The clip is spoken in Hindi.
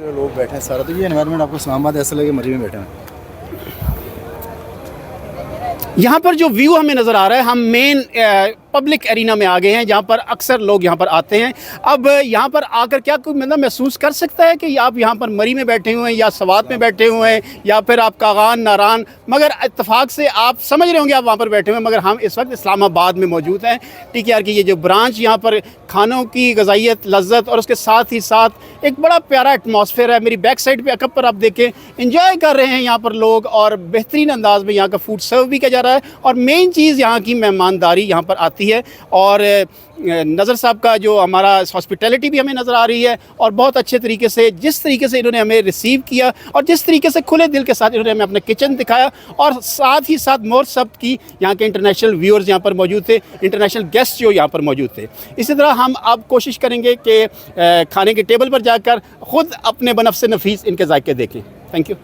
लोग बैठे हैं सारा, तो ये एनवायरनमेंट आपको इस्लामाबाद ऐसा लगे मरी में बैठे हैं। यहाँ पर जो व्यू हमें नज़र आ रहा है, हम मेन पब्लिक एरिना में आ गए हैं जहाँ पर अक्सर लोग यहाँ पर आते हैं। अब यहाँ पर आकर क्या कोई मतलब महसूस कर सकता है कि आप यहाँ पर मरी में बैठे हुए हैं या सवात में बैठे हुए हैं या फिर आप कागान नारान, मगर इत्तेफाक से आप समझ रहे होंगे आप वहाँ पर बैठे हुए हैं। मगर हम इस वक्त इस्लामाबाद में मौजूद हैं। TKR की ये जो ब्रांच, यहाँ पर खानों की गज़ाइयत, लज्जत और उसके साथ ही साथ एक बड़ा प्यारा एटमॉस्फेयर है। मेरी बैक साइड पे अकब पर आप देखें, इंजॉय कर रहे हैं यहाँ पर लोग और बेहतरीन अंदाज में यहाँ का फूड सर्व भी किया जा रहा है। और मेन चीज़ यहाँ की मेहमानदारी यहाँ पर आती है और नज़र साहब का जो हमारा हॉस्पिटैलिटी भी हमें नज़र आ रही है और बहुत अच्छे तरीके से जिस तरीके से इन्होंने हमें रिसीव किया और जिस तरीके से खुले दिल के साथ इन्होंने हमें अपना किचन दिखाया। और साथ ही साथ मोर सब की यहाँ के इंटरनेशनल व्यूअर्स यहाँ पर मौजूद थे, इंटरनेशनल गेस्ट जो यहाँ पर मौजूद थे। इसी तरह हम अब कोशिश करेंगे कि खाने के टेबल पर जाकर ख़ुद अपने बनफ़्स नफीस इनके जायके देखें। Thank you.